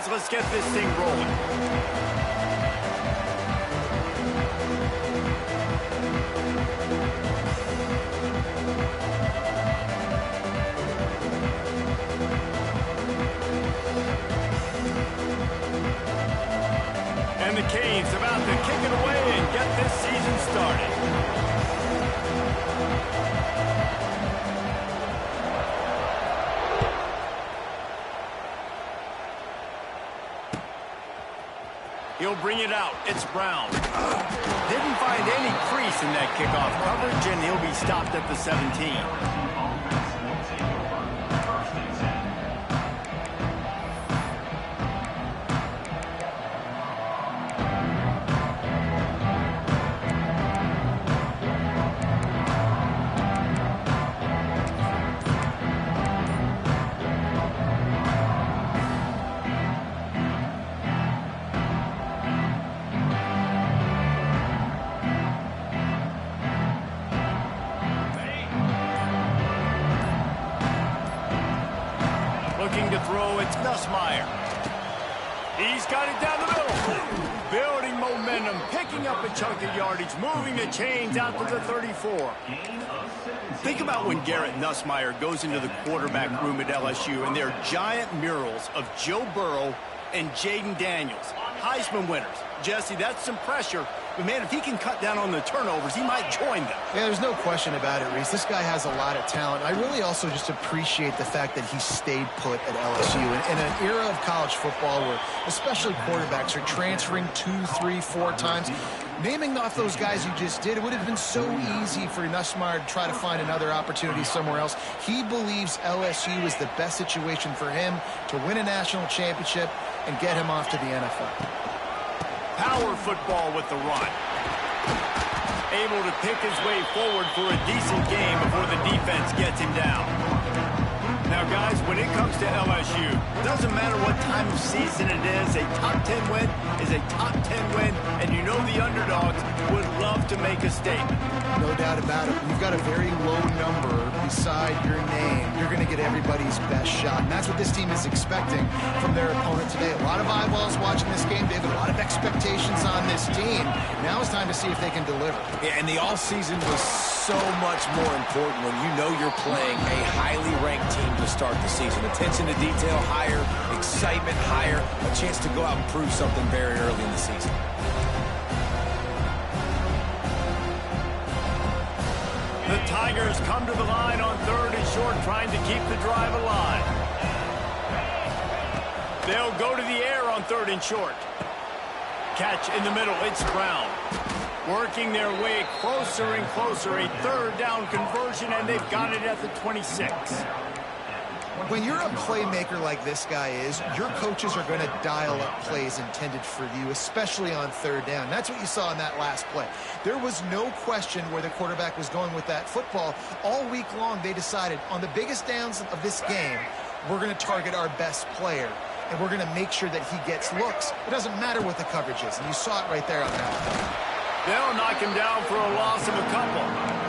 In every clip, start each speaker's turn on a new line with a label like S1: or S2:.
S1: guys, let's get this thing rolling. And the Canes about to kick it away and get this season started. He'll bring it out. It's Brown. Didn't find any crease in that kickoff coverage, and he'll be stopped at the 17. Looking to throw, it's Nussmeier. He's got it down the middle. Building momentum, picking up a chunk of yardage, moving the chains out to the 34. Think about when Garrett Nussmeier goes into the quarterback room at LSU, and there are giant murals of Joe Burrow and Jaden Daniels, Heisman winners. Jesse, that's some pressure. But, man, if he can cut down on the turnovers, he might join them.
S2: Yeah, there's no question about it, Reese. This guy has a lot of talent. I really also just appreciate the fact that he stayed put at LSU. In an era of college football where especially quarterbacks are transferring 2, 3, 4 times, naming off those guys you just did, it would have been so easy for Nussmeier to try to find another opportunity somewhere else. He believes LSU is the best situation for him to win a national championship and get him off to the NFL.
S1: Power football with the run. Able to pick his way forward for a decent game before the defense gets him down. Now, guys, when it comes to LSU, doesn't matter what time of season it is, a top 10 win is a top 10 win, and you know the underdogs would love to make a statement.
S2: No doubt about it. You've got a very low number beside your name. You're going to get everybody's best shot, and that's what this team is expecting from their opponent today. A lot of eyeballs watching this game. They have a lot of expectations on this team. Now it's time to see if they can deliver.
S3: Yeah, and the offseason was so much more important when you know you're playing a highly ranked team to start the season. Attention to detail higher, excitement higher, a chance to go out and prove something very early in the season.
S1: The Tigers come to the line on 3rd and short, trying to keep the drive alive. They'll go to the air on 3rd and short. Catch in the middle, it's Brown. Working their way closer and closer, a 3rd down conversion, and they've got it at the 26.
S2: When you're a playmaker like this guy is, your coaches are going to dial up plays intended for you, especially on 3rd down. That's what you saw in that last play. There was no question where the quarterback was going with that football. All week long, they decided on the biggest downs of this game, we're going to target our best player, and we're going to make sure that he gets looks. It doesn't matter what the coverage is, and you saw it right there on that play.
S1: They'll knock him down for a loss of a couple.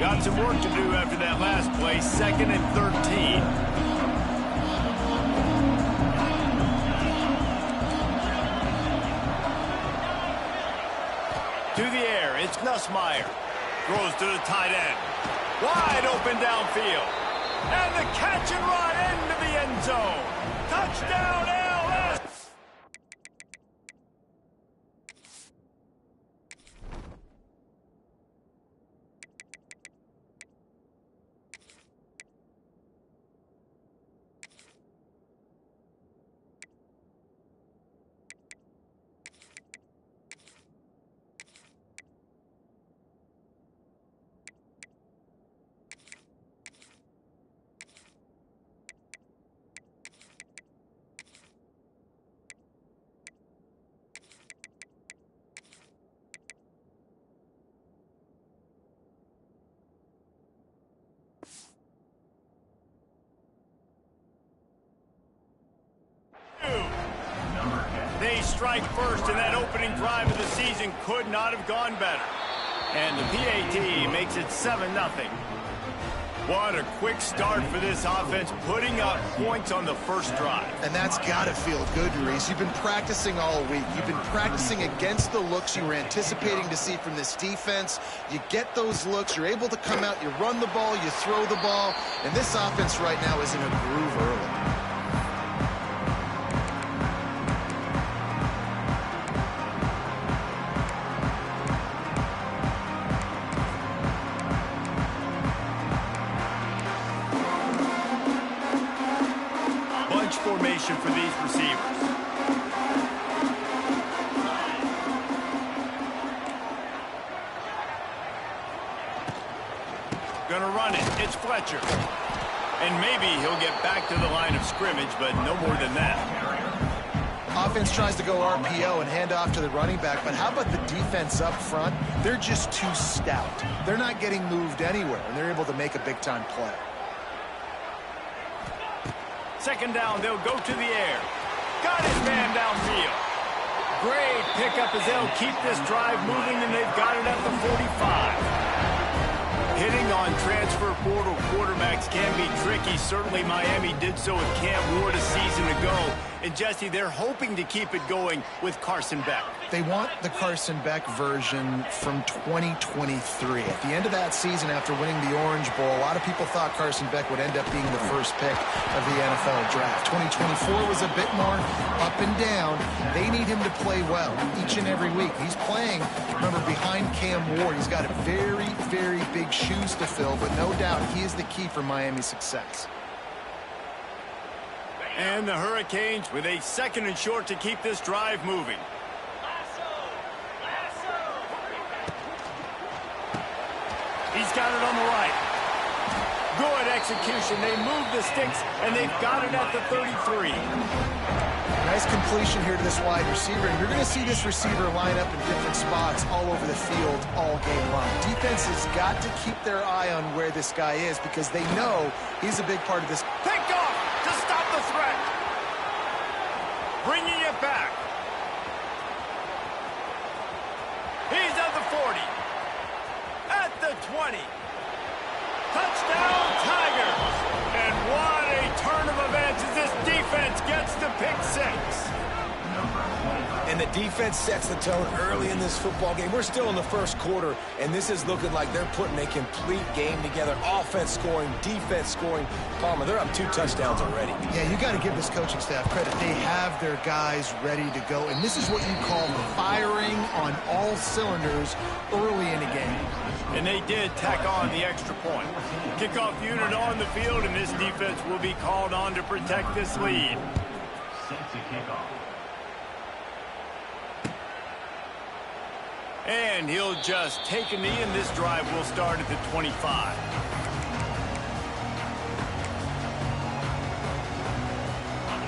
S1: Got some work to do after that last play. 2nd and 13. To the air, it's Nussmeier. Throws to the tight end. Wide open downfield. And the catch and run into the end zone. Touchdown, LS. They strike first, and that opening drive of the season could not have gone better. And the PAT makes it 7-0. What a quick start for this offense, putting up points on the first drive.
S2: And that's got to feel good, Reese. You've been practicing all week. You've been practicing against the looks you were anticipating to see from this defense. You get those looks, you're able to come out, you run the ball, you throw the ball, and this offense right now is in a groove early.
S1: Formation for these receivers. Gonna run it. It's Fletcher. And maybe he'll get back to the line of scrimmage, but no more than that.
S2: Offense tries to go RPO and hand off to the running back, but how about the defense up front? They're just too stout. They're not getting moved anywhere, and they're able to make a big-time play.
S1: Second down, they'll go to the air. Got his man downfield. Great pickup as they'll keep this drive moving, and they've got it at the 45. Hitting on transfer portal quarterbacks can be tricky. Certainly Miami did so with Cam Ward a season ago. And Jesse, they're hoping to keep it going with Carson Beck.
S2: They want the Carson Beck version from 2023. At the end of that season, after winning the Orange Bowl, a lot of people thought Carson Beck would end up being the first pick of the NFL draft. 2024 was a bit more up and down. They need him to play well each and every week. He's playing, remember, behind Cam Ward. He's got very, very big shoes to fill, but no doubt he is the key for Miami's success.
S1: And the Hurricanes with a second and short to keep this drive moving. He's got it on the right. Good execution. They move the sticks, and they've got it at the 33.
S2: Nice completion here to this wide receiver, and you're going to see this receiver line up in different spots all over the field all game long. Defense has got to keep their eye on where this guy is because they know he's a big part of this.
S1: Picked off to stop the threat. Bringing it back. He's at the 40. At the 20. Touchdown, Tigers. And what a turn of events as this defense gets the pick six.
S3: And the defense sets the tone early in this football game. We're still in the first quarter, and this is looking like they're putting a complete game together. Offense scoring, defense scoring. Palmer, they're up 2 touchdowns already.
S2: Yeah, you got to give this coaching staff credit. They have their guys ready to go, and this is what you call firing on all cylinders early in a game.
S1: And they did tack on the extra point. Kickoff unit on the field, and this defense will be called on to protect this lead. And he'll just take a knee, and this drive will start at the 25.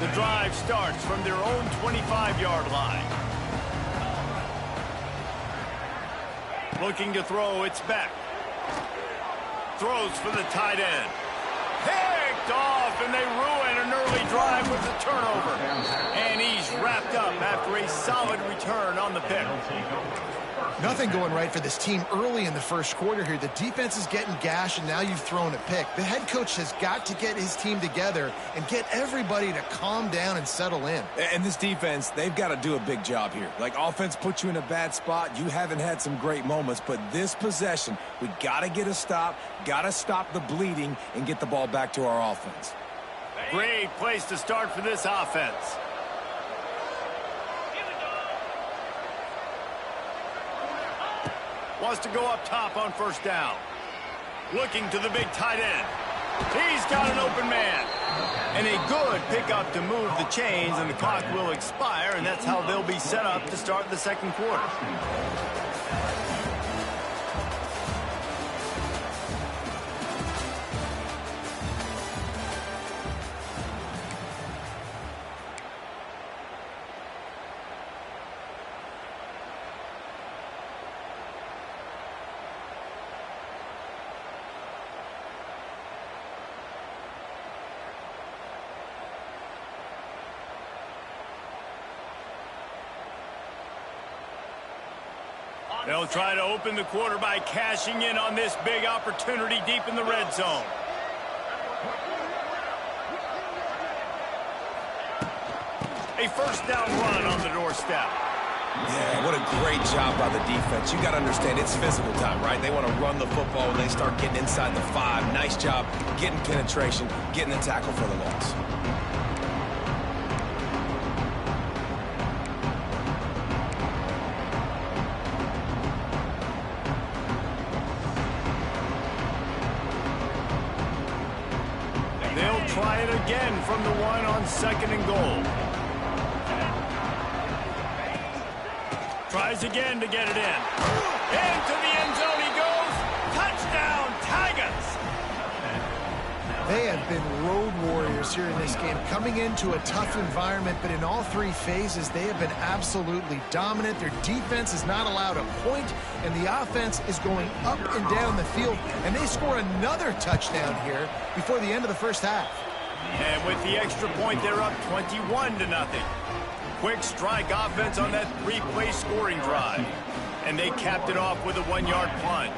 S1: The drive starts from their own 25-yard line. Looking to throw, it's Beck. Throws for the tight end. Picked off, and they ruin an early drive with the turnover. And he's wrapped up after a solid return on the pick.
S2: Nothing going right for this team early in the first quarter here. The defense is getting gashed, and now you've thrown a pick. The head coach has got to get his team together and get everybody to calm down and settle in.
S3: And this defense, they've got to do a big job here. Like, offense puts you in a bad spot. You haven't had some great moments, but this possession, we got to get a stop, got to stop the bleeding, and get the ball back to our offense.
S1: Great place to start for this offense. Wants to go up top on first down. Looking to the big tight end. He's got an open man. And a good pickup to move the chains, and the clock will expire, and that's how they'll be set up to start the second quarter. They'll try to open the quarter by cashing in on this big opportunity deep in the red zone. A first down run on the doorstep.
S3: Yeah, what a great job by the defense. You got to understand, it's physical time, right? They want to run the football when they start getting inside the 5. Nice job getting penetration, getting the tackle for the loss.
S1: They'll try it again from the 1 on 2nd and goal. Tries again to get it in. Into the end zone he goes. Touchdown, Tigers!
S2: They have been road warriors here in this game, coming into a tough environment, but in all 3 phases, they have been absolutely dominant. Their defense is not allowed a point, and the offense is going up and down the field, and they score another touchdown here before the end of the first half.
S1: And with the extra point, they're up 21-0. Quick strike offense on that 3-play scoring drive. And they capped it off with a 1-yard plunge.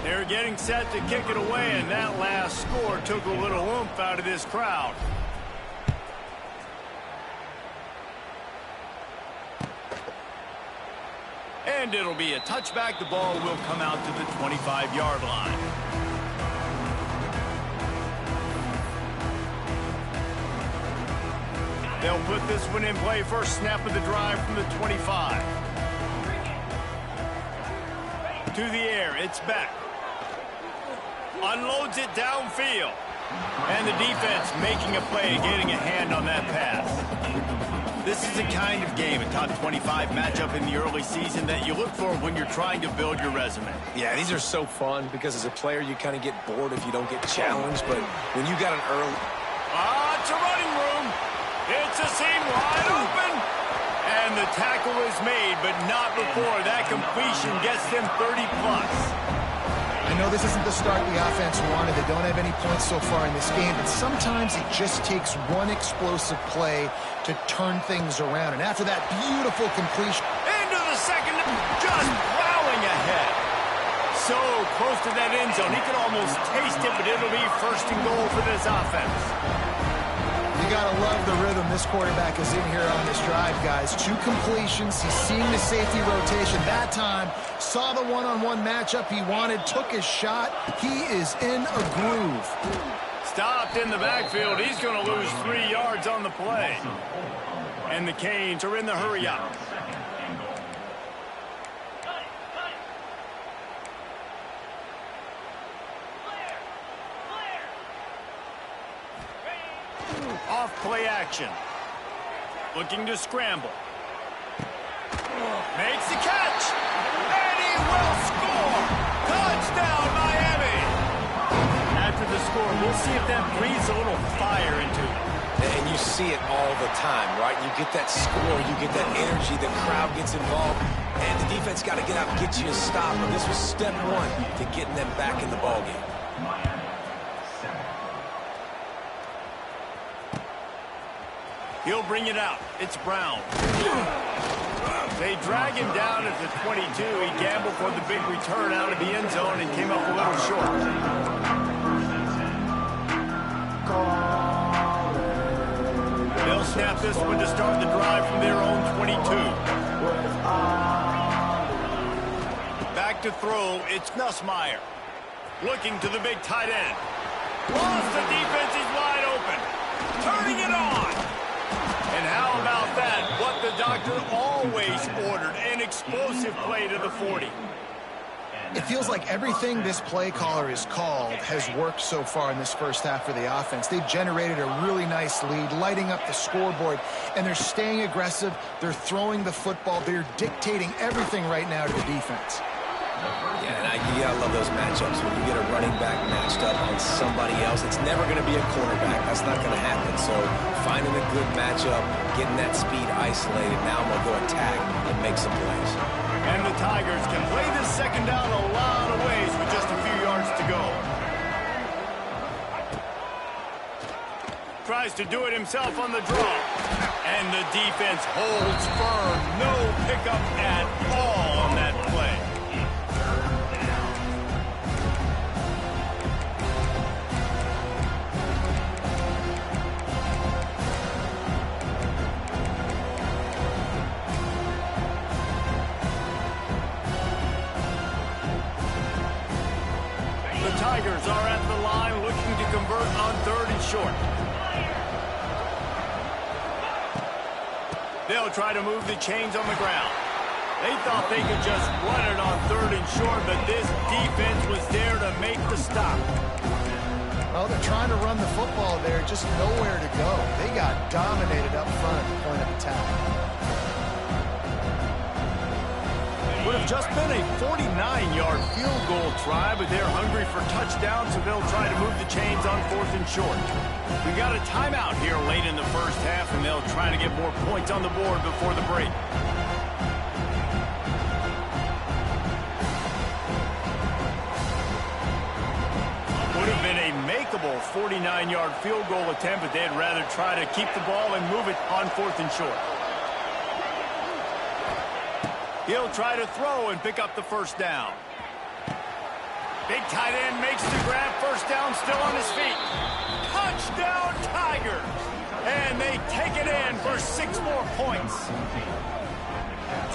S1: They're getting set to kick it away, and that last score took a little oomph out of this crowd. And it'll be a touchback. The ball will come out to the 25-yard line. They'll put this one in play. First snap of the drive from the 25. To the air, it's back. Unloads it downfield. And the defense making a play, getting a hand on that pass. This is the kind of game, a top 25 matchup in the early season that you look for when you're trying to build your resume.
S3: Yeah, these are so fun because as a player, you kind of get bored if you don't get challenged. But when you got an early...
S1: It's a running room. It's a seam wide open. And the tackle is made, but not before that completion gets them 30-plus.
S2: I know this isn't the start the offense wanted. They don't have any points so far in this game, but sometimes it just takes one explosive play to turn things around. And after that beautiful completion...
S1: Into the second, just plowing ahead. So close to that end zone. He could almost taste it, but it'll be first and goal for this offense.
S2: You gotta love the rhythm this quarterback is in here on this drive, guys. 2 completions. He's seeing the safety rotation that time. Saw the one-on-one matchup he wanted. Took his shot. He is in a groove.
S1: Stopped in the backfield. He's going to lose 3 yards on the play. And the Canes are in the hurry-up. Off play action. Looking to scramble. Makes the catch. And he will score. Touchdown, Miami. After the score, we'll see if that breathes a little fire into them.
S3: And you see it all the time, right? You get that score, you get that energy, the crowd gets involved, and the defense got to get out and get you a stop. But this was step 1 to getting them back in the ballgame.
S1: He'll bring it out. It's Brown. They drag him down at the 22. He gambled for the big return out of the end zone and came up a little short. They'll snap this one to start the drive from their own 22. Back to throw. It's Nussmeier. Looking to the big tight end. Lost the defense. He's wide open. Turning it on. And how about that? What the doctor always ordered, an explosive play to the 40.
S2: It feels like everything this play caller has called has worked so far in this first half for the offense. They've generated a really nice lead, lighting up the scoreboard, and they're staying aggressive. They're throwing the football. They're dictating everything right now to the defense.
S3: Yeah, and you gotta love those matchups. When you get a running back matched up on somebody else, it's never going to be a cornerback. That's not going to happen. So finding a good matchup, getting that speed isolated, now I'm going to go attack and make some plays.
S1: And the Tigers can play this second down a lot of ways with just a few yards to go. Tries to do it himself on the draw. And the defense holds firm. No pickup at all on that play. Tigers are at the line looking to convert on 3rd and short. They'll try to move the chains on the ground. They thought they could just run it on 3rd and short, but this defense was there to make the stop.
S2: Well, they're trying to run the football there, just nowhere to go. They got dominated up front at the point of attack.
S1: Would have just been a 49-yard field goal try, but they're hungry for touchdowns, so they'll try to move the chains on 4th and short. We got a timeout here late in the first half, and they'll try to get more points on the board before the break. Would have been a makeable 49-yard field goal attempt, but they'd rather try to keep the ball and move it on 4th and short. He'll try to throw and pick up the first down. Big tight end makes the grab. First down, still on his feet. Touchdown, Tigers! And they take it in for 6 more points.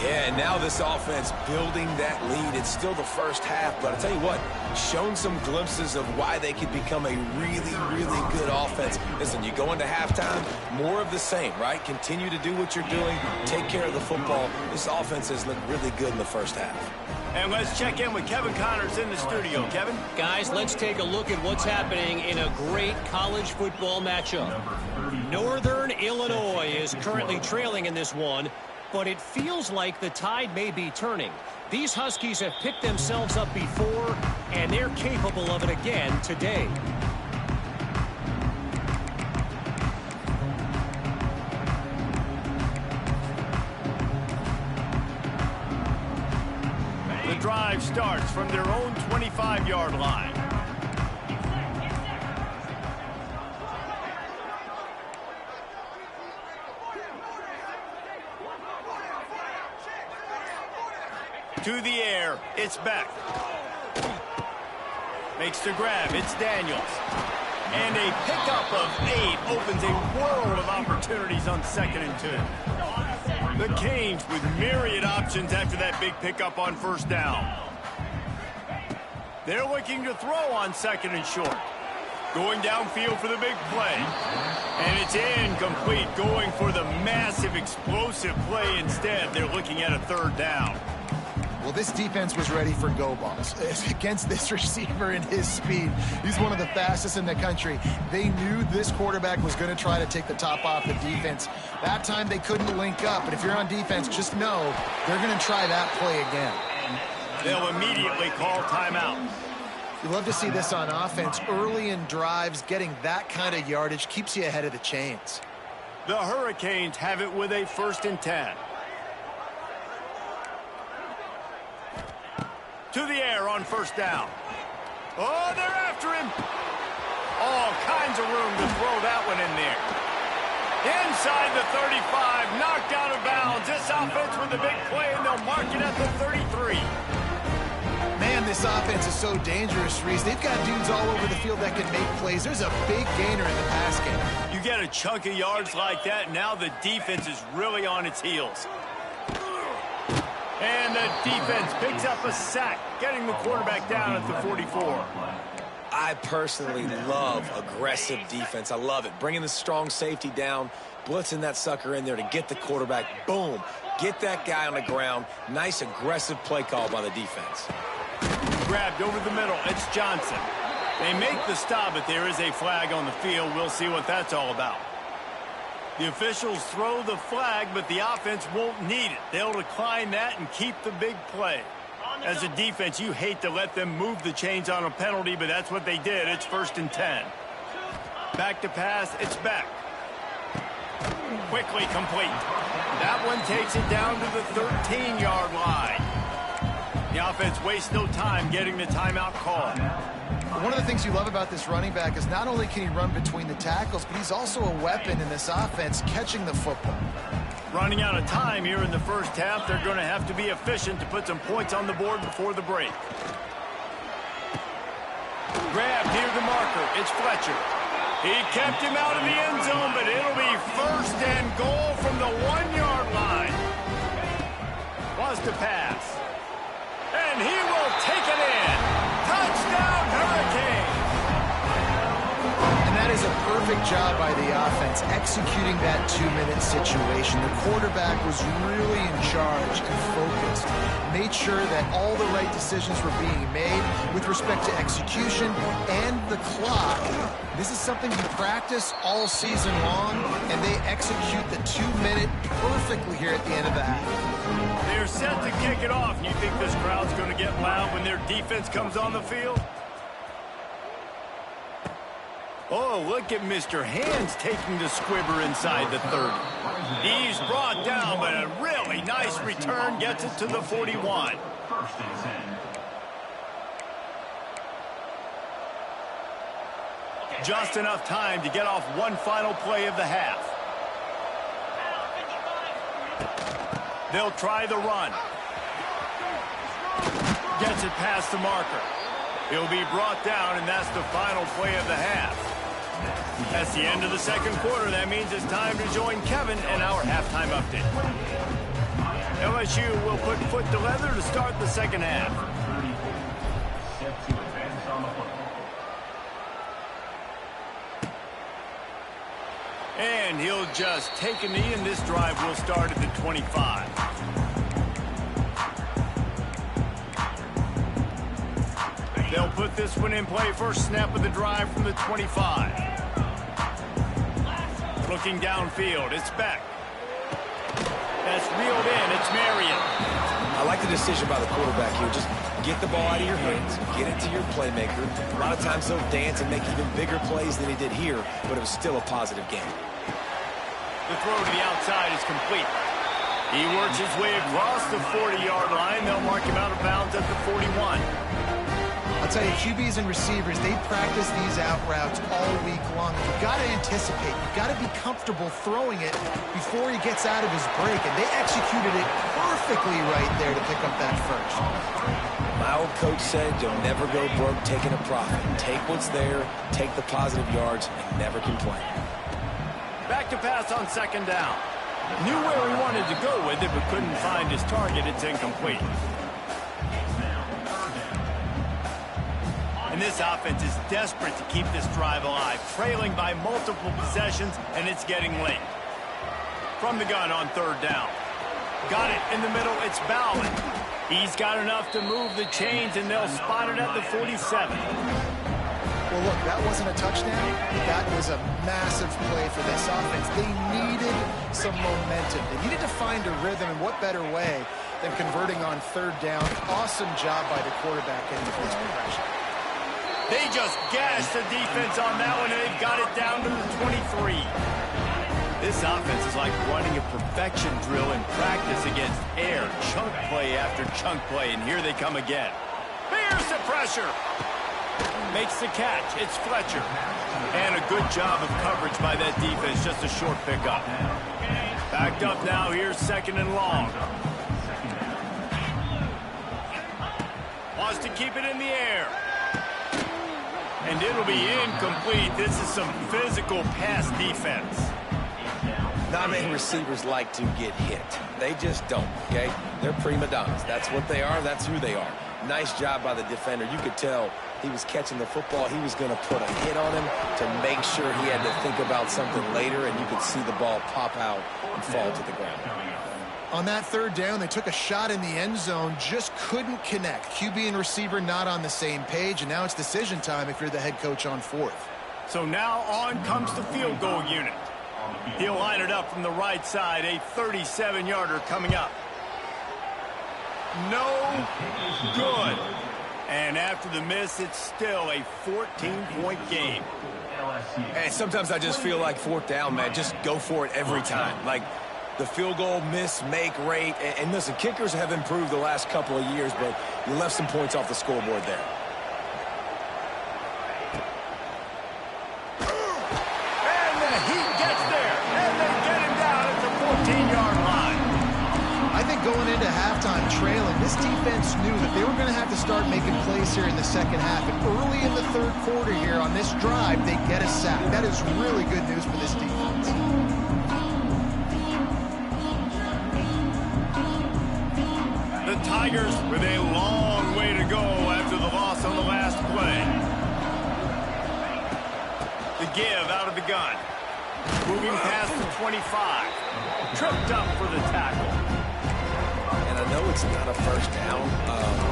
S3: Yeah, and now this offense building that lead. It's still the first half, but I'll tell you what, shown some glimpses of why they could become a really, really good offense. Listen, you go into halftime, more of the same, right? Continue to do what you're doing, take care of the football. This offense has looked really good in the first half.
S1: And let's check in with Kevin Connors in the studio. Kevin?
S4: Guys, let's take a look at what's happening in a great college football matchup. Northern Illinois is currently trailing in this one, but it feels like the tide may be turning. These Huskies have picked themselves up before, and they're capable of it again today.
S1: The drive starts from their own 25-yard line. To the air, it's Beck. Makes the grab, it's Daniels. And a pickup of 8 opens a world of opportunities on 2nd and 2. The Canes with myriad options after that big pickup on first down. They're looking to throw on 2nd and short. Going downfield for the big play. And it's incomplete, going for the massive explosive play instead. They're looking at a 3rd down.
S2: Well, this defense was ready for go balls. Against this receiver and his speed, he's one of the fastest in the country. They knew this quarterback was going to try to take the top off the defense. That time they couldn't link up, but if you're on defense, just know they're going to try that play again.
S1: They'll immediately call timeout.
S2: You love to see this on offense. Early in drives, getting that kind of yardage keeps you ahead of the chains.
S1: The Hurricanes have it with a 1st and 10. To the air on first down. Oh, they're after him. All kinds of room to throw that one in there. Inside the 35, knocked out of bounds. This offense with a big play, and they'll mark it at the 33.
S2: Man, this offense is so dangerous, Reese. They've got dudes all over the field that can make plays. There's a big gainer in the pass game.
S1: You get a chunk of yards like that, now the defense is really on its heels. And the defense picks up a sack, getting the quarterback down at the 44.
S3: I personally love aggressive defense. I love it. Bringing the strong safety down, blitzing that sucker in there to get the quarterback. Boom. Get that guy on the ground. Nice aggressive play call by the defense.
S1: Grabbed over the middle. It's Johnson. They make the stop, but there is a flag on the field. We'll see what that's all about. The officials throw the flag, but the offense won't need it. They'll decline that and keep the big play. As a defense, you hate to let them move the chains on a penalty, but that's what they did. It's 1st and 10. Back to pass, it's Beck. Quickly complete. That one takes it down to the 13-yard line. The offense wastes no time getting the timeout call.
S2: One of the things you love about this running back is not only can he run between the tackles, but he's also a weapon in this offense catching the football.
S1: Running out of time here in the first half, they're going to have to be efficient to put some points on the board before the break. Grab near the marker. It's Fletcher. He kept him out of the end zone, but it'll be 1st and goal from the 1-yard line. Wants to pass. And he will take it in. Touchdown, Hurricanes.
S2: perfect job by the offense executing that 2-minute situation. The quarterback was really in charge and focused. Made sure that all the right decisions were being made with respect to execution and the clock. This is something you practice all season long, and they execute the 2-minute perfectly here at the end of the half.
S1: They're set to kick it off, and you think this crowd's going to get loud when their defense comes on the field? Oh, look at Mr. Hands taking the squibber inside the 30. He's brought down, but a really nice return gets it to the 41. Just enough time to get off one final play of the half. They'll try the run. Gets it past the marker. He'll be brought down, and that's the final play of the half. That's the end of the second quarter. That means it's time to join Kevin in our halftime update. LSU will put foot to leather to start the second half. And he'll just take a knee, and this drive will start at the 25. They'll put this one in play. First snap of the drive from the 25. Looking downfield, it's Beck. That's reeled in, it's Marion.
S3: I like the decision by the quarterback here. Just get the ball out of your hands, get it to your playmaker. A lot of times they'll dance and make even bigger plays than he did here, but it was still a positive game.
S1: The throw to the outside is complete. He works his way across the 40-yard line. They'll mark him out of bounds at the 41.
S2: I'll tell you, QBs and receivers, they practice these out routes all week long. You've got to anticipate. You've got to be comfortable throwing it before he gets out of his break. And they executed it perfectly right there to pick up that first.
S3: My old coach said you'll never go broke taking a profit. Take what's there, take the positive yards, and never complain.
S1: Back to pass on second down. Knew where he wanted to go with it, but couldn't find his target. It's incomplete. And this offense is desperate to keep this drive alive, trailing by multiple possessions, and it's getting late. From the gun on third down. Got it in the middle, it's Bowman. He's got enough to move the chains, and they'll spot it at the 47.
S2: Well, look, that wasn't a touchdown. That was a massive play for this offense. They needed some momentum. They needed to find a rhythm, and what better way than converting on third down. Awesome job by the quarterback in the blitz progression.
S1: They just gashed the defense on that one, and they've got it down to the 23. This offense is like running a perfection drill in practice against air. Chunk play after chunk play, and here they come again. Here's the pressure. Makes the catch. It's Fletcher. And a good job of coverage by that defense. Just a short pickup. Backed up now. Here's second and long. Wants to keep it in the air. And it'll be incomplete. This is some physical pass defense.
S3: Not many receivers like to get hit. They just don't, okay? They're prima donnas. That's what they are. That's who they are. Nice job by the defender. You could tell he was catching the football. He was going to put a hit on him to make sure he had to think about something later, and you could see the ball pop out and fall to the ground.
S2: On that third down, they took a shot in the end zone, just couldn't connect. QB and receiver not on the same page, and now it's decision time if you're the head coach on fourth.
S1: So now on comes the field goal unit. He'll line it up from the right side, a 37-yarder coming up. No good. And after the miss, it's still a 14-point game.
S3: And sometimes I just feel like fourth down, man. Just go for it every time. Like the field goal miss, make rate. And listen, kickers have improved the last couple of years, but you left some points off the scoreboard there.
S1: And the heat gets there. And they get him down at the 14-yard line.
S2: I think going into halftime trailing, this defense knew that they were going to have to start making plays here in the second half. And early in the third quarter here on this drive, they get a sack. That is really good news for this defense.
S1: The Tigers with a long way to go after the loss on the last play. The give out of the gun. Moving past the 25. Tripped up for the tackle.
S3: And I know it's not a first down,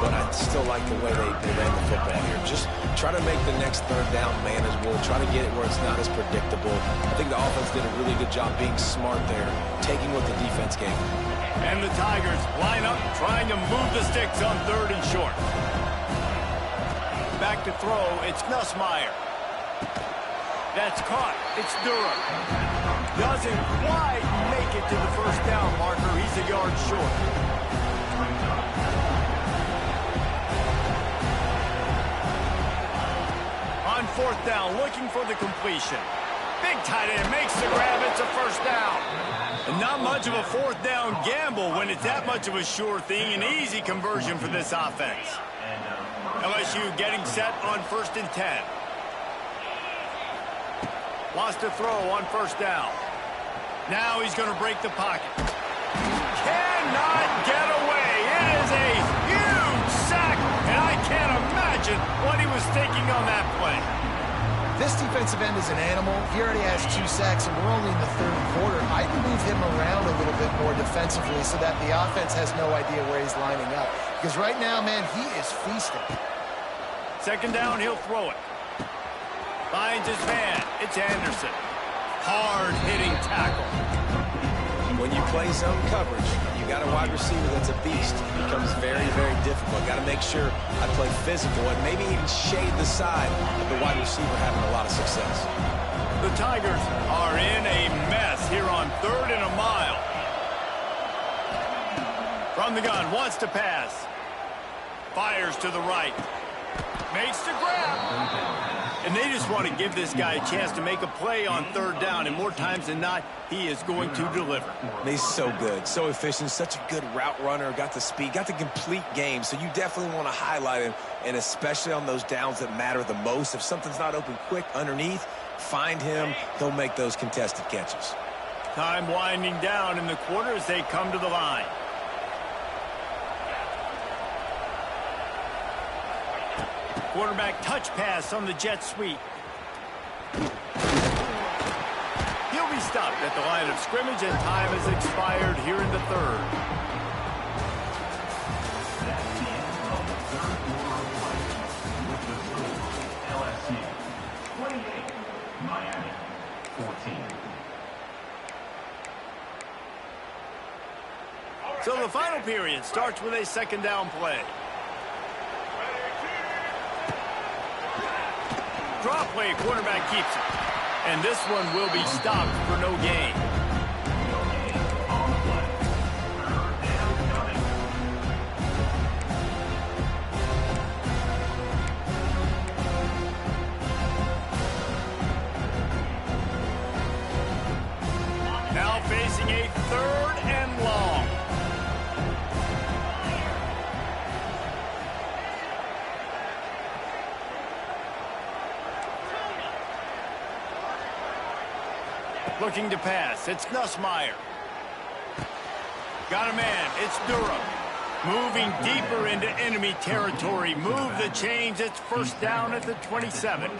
S3: but I still like the way they ran the football here. Just try to make the next third down manageable. Try to get it where it's not as predictable. I think the offense did a really good job being smart there, taking what the defense gave them.
S1: And the Tigers line up, trying to move the sticks on 3rd and short. Back to throw, it's Nussmeier. That's caught. It's Durham. Doesn't quite make it to the first down marker. He's a yard short. On 4th down, looking for the completion. Big tight end makes the grab. It's a first down. And not much of a 4th down gamble when it's that much of a sure thing. An easy conversion for this offense. LSU getting set on 1st and 10. Wants to throw on 1st down. Now he's going to break the pocket. Cannot get away. It is a huge sack, and I can't imagine what he was thinking on that play.
S2: This defensive end is an animal. He already has 2 sacks, and we're only in the 3rd quarter. I'd move him around a little bit more defensively so that the offense has no idea where he's lining up. Because right now, man, he is feasting.
S1: 2nd down, he'll throw it. Finds his man. It's Anderson. Hard-hitting tackle.
S3: When you play zone coverage, you got a wide receiver that's a beast. It becomes very, very difficult. Got to make sure I play physical and maybe even shade the side of the wide receiver having a lot of success.
S1: The Tigers are in a mess here on 3rd and a mile. From the gun, wants to pass. Fires to the right. Makes the grab. And they just want to give this guy a chance to make a play on 3rd down. And more times than not, he is going to deliver.
S3: He's so good, so efficient, such a good route runner, got the speed, got the complete game. So you definitely want to highlight him, and especially on those downs that matter the most. If something's not open quick underneath, find him. He'll make those contested catches.
S1: Time winding down in the quarter as they come to the line. Quarterback touch pass on the jet sweep. He'll be stopped at the line of scrimmage, and time has expired here in the 3rd. So the final period starts with a 2nd down play. Draw play, quarterback keeps it. And this one will be stopped for no gain. Now facing a 3rd and long. Looking to pass. It's Nussmeier. Got a man. It's Durham. Moving deeper into enemy territory. Move the chains. It's 1st down at the 27.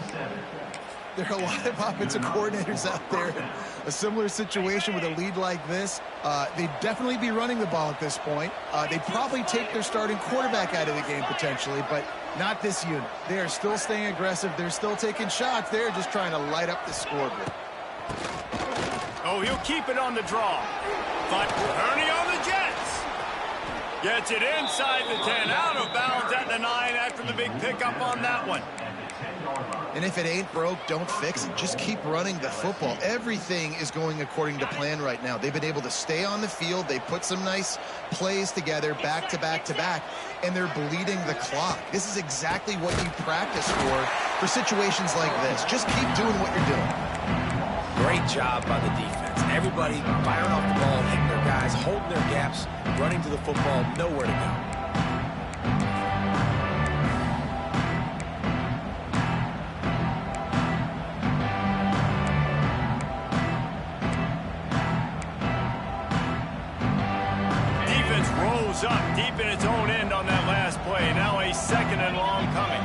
S2: There are a lot of offensive coordinators out there in a similar situation with a lead like this. They'd definitely be running the ball at this point. They'd probably take their starting quarterback out of the game potentially, but not this unit. They are still staying aggressive. They're still taking shots. They're just trying to light up the scoreboard.
S1: Oh, he'll keep it on the draw. But Ernie on the Jets. Gets it inside the 10, out of bounds at the 9 after the big pickup on that one.
S2: And if it ain't broke, don't fix it. Just keep running the football. Everything is going according to plan right now. They've been able to stay on the field. They put some nice plays together back to back to back, and they're bleeding the clock. This is exactly what you practice for situations like this. Just keep doing what you're doing.
S3: Great job by the defense. Everybody firing off the ball, hitting their guys, holding their gaps, running to the football, nowhere to go.
S1: Defense rolls up deep in its own end on that last play. Now a 2nd and long coming.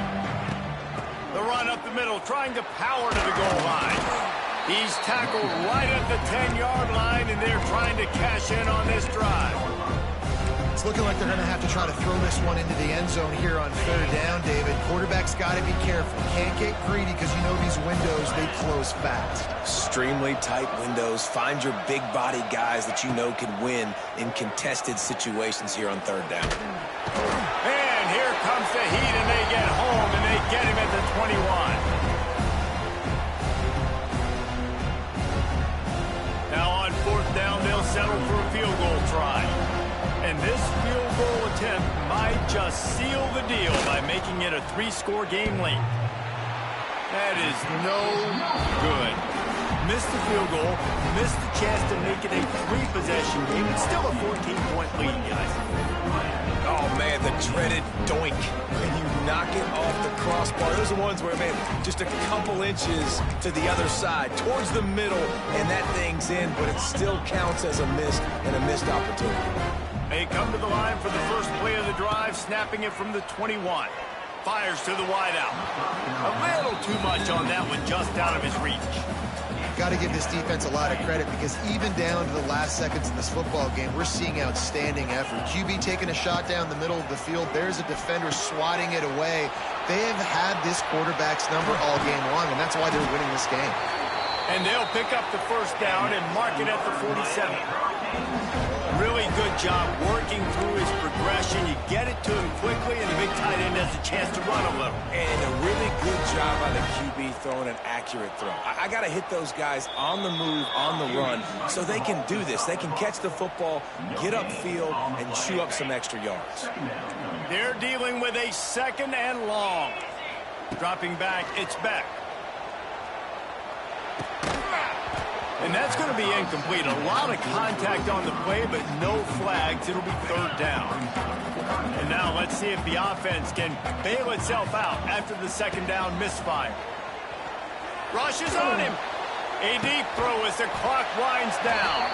S1: The run up the middle, trying to power to the goal line. He's tackled right at the 10-yard line, and they're trying to cash in on this drive.
S2: It's looking like they're going to have to try to throw this one into the end zone here on third down, David. Quarterback's got to be careful. Can't get greedy because you know these windows, they close fast.
S3: Extremely tight windows. Find your big body guys that you know can win in contested situations here on third down.
S1: And here comes the heat, and they get home, and they get him at the 21. Now on fourth down, they'll settle for a field goal try. And this field goal attempt might just seal the deal by making it a 3-score game late. That is no good. Missed the field goal, missed the chance to make it a 3-possession game. It's still a 14-point lead, guys.
S3: Oh, man, the dreaded doink. When you knock it off the crossbar. Those are ones where, man, just a couple inches to the other side, towards the middle, and that thing's in, but it still counts as a miss and a missed opportunity.
S1: They come to the line for the first play of the drive, snapping it from the 21. Fires to the wideout. A little too much on that one, just out of his reach.
S2: Got to give this defense a lot of credit because even down to the last seconds in this football game, we're seeing outstanding effort. QB taking a shot down the middle of the field. There's a defender swatting it away. They have had this quarterback's number all game long, and that's why they're winning this game.
S1: And they'll pick up the first down and mark it at the 47. Really good job working through his progression. You get it to him quickly, and the big tight end has a chance to run a little.
S3: And a really good job by the QB throwing an accurate throw. I got to hit those guys on the move, on the run, so they can do this. They can catch the football, get upfield, and chew up some extra yards.
S1: They're dealing with a second and long. Dropping back, it's Beck. And that's going to be incomplete. A lot of contact on the play, but no flags. It'll be third down. And now let's see if the offense can bail itself out after the second down misfire. Rushes on him. A deep throw as the clock winds down.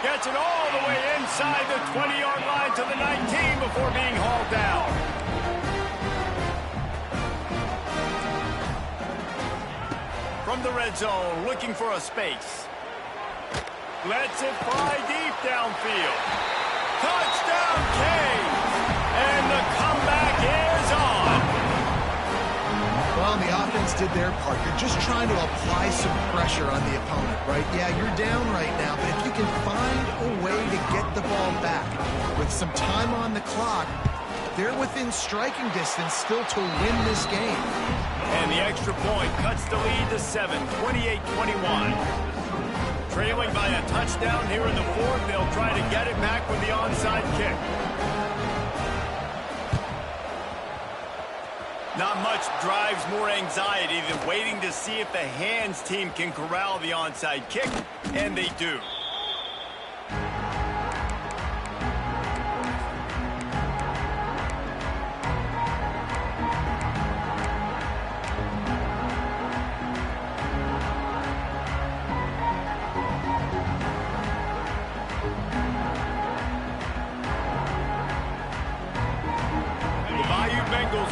S1: Gets it all the way inside the 20-yard line to the 19 before being hauled down. From the red zone, looking for a space. Lets it fly deep downfield. Touchdown, Canes! And the comeback is on.
S2: Well, the offense did their part. You're just trying to apply some pressure on the opponent, right? Yeah, you're down right now, but if you can find a way to get the ball back with some time on the clock, they're within striking distance still to win this game.
S1: And the extra point cuts the lead to 7, 28-21. Trailing by a touchdown here in the fourth. They'll try to get it back with the onside kick. Not much drives more anxiety than waiting to see if the hands team can corral the onside kick, and they do.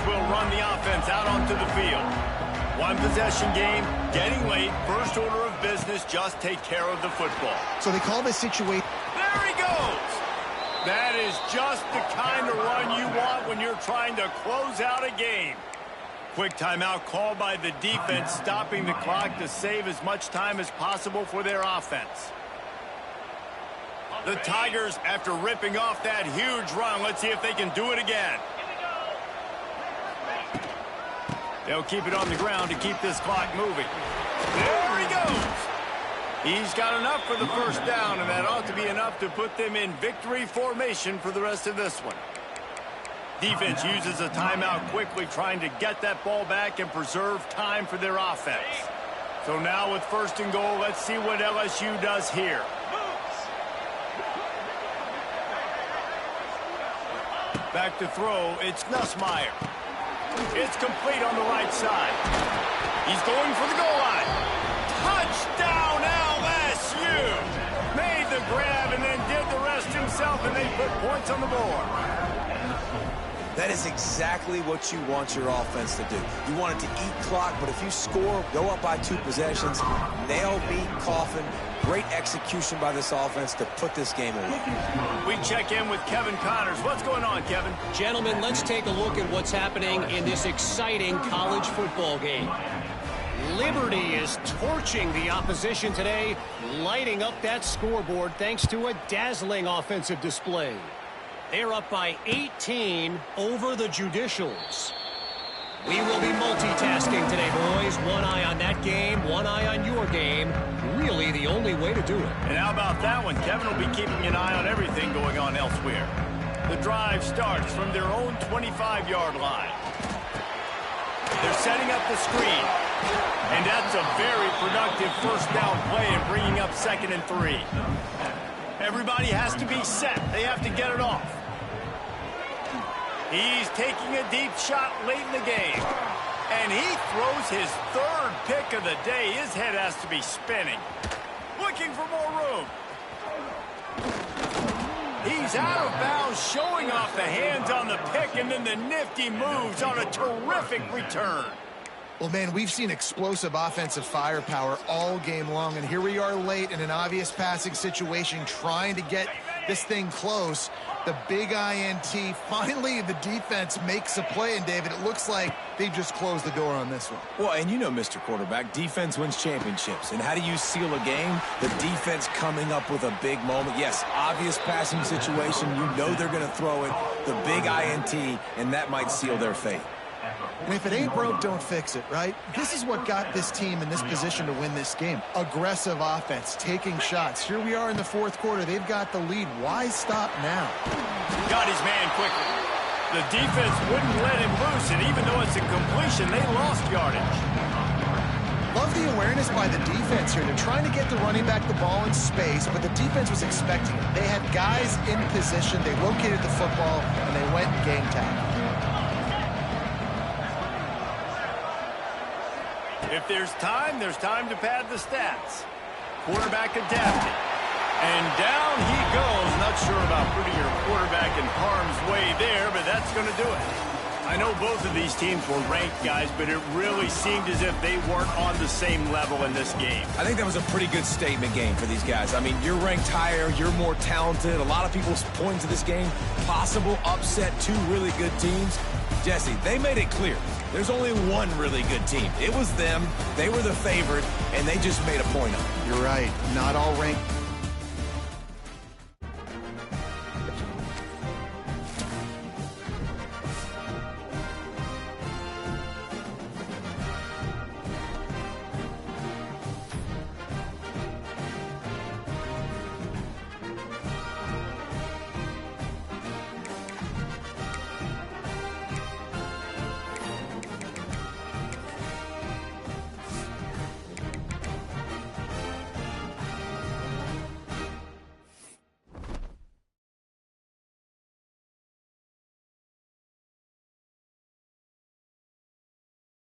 S1: Will run the offense out onto the field. One possession game, getting late, first order of business, just take care of the football.
S2: So they call this situation.
S1: There he goes! That is just the kind of run you want when you're trying to close out a game. Quick timeout call by the defense, stopping the clock to save as much time as possible for their offense. The Tigers, after ripping off that huge run, let's see if they can do it again. They'll keep it on the ground to keep this clock moving. There he goes. He's got enough for the first down, and that ought to be enough to put them in victory formation for the rest of this one. Defense uses a timeout quickly, trying to get that ball back and preserve time for their offense. So now with first and goal, let's see what LSU does here. Back to throw, it's Nussmeier. It's complete on the right side. He's going for the goal line. Touchdown, LSU! Made the grab and then did the rest himself, and they put points on the board.
S3: That is exactly what you want your offense to do. You want it to eat clock, but if you score, go up by 2 possessions, nail, beat, coffin. Great execution by this offense to put this game away.
S1: We check in with Kevin Connors. What's going on, Kevin?
S4: Gentlemen, let's take a look at what's happening in this exciting college football game. Liberty is torching the opposition today, lighting up that scoreboard thanks to a dazzling offensive display. They're up by 18 over the Judicials. We will be multitasking today, boys. One eye on that game, one eye on your game. Really the only way to do it.
S1: And how about that one? Kevin will be keeping an eye on everything going on elsewhere. The drive starts from their own 25-yard line. They're setting up the screen. And that's a very productive first down play and bringing up 2nd and 3. Everybody has to be set. They have to get it off. He's taking a deep shot late in the game. And he throws his 3rd pick of the day. His head has to be spinning. Looking for more room. He's out of bounds, showing off the hands on the pick, and then the nifty moves on a terrific return.
S2: Well, man, we've seen explosive offensive firepower all game long, and here we are late in an obvious passing situation trying to get this thing close. The big INT, finally the defense makes a play, and David, it looks like they've just closed the door on this one.
S3: Well, and you know, Mr. Quarterback, defense wins championships. And how do you seal a game? The defense coming up with a big moment. Yes, obvious passing situation. You know they're going to throw it. The big INT, and that might seal their fate.
S2: And if it ain't broke, don't fix it, right? This is what got this team in this position to win this game. Aggressive offense, taking shots. Here we are in the 4th quarter. They've got the lead. Why stop now?
S1: Got his man quickly. The defense wouldn't let him loose, and even though it's a completion, they lost yardage.
S2: Love the awareness by the defense here. They're trying to get the running back the ball in space, but the defense was expecting it. They had guys in position. They located the football, and they went game time.
S1: If there's time to pad the stats. Quarterback adapted. And down he goes. Not sure about putting your quarterback in harm's way there, but that's going to do it. I know both of these teams were ranked, guys, but it really seemed as if they weren't on the same level in this game.
S3: I think that was a pretty good statement game for these guys. I mean, you're ranked higher, you're more talented. A lot of people point to this game. Possible upset, 2 really good teams. Jesse, they made it clear. There's only one really good team. It was them. They were the favorite, and they just made a point of it.
S2: You're right. Not all ranked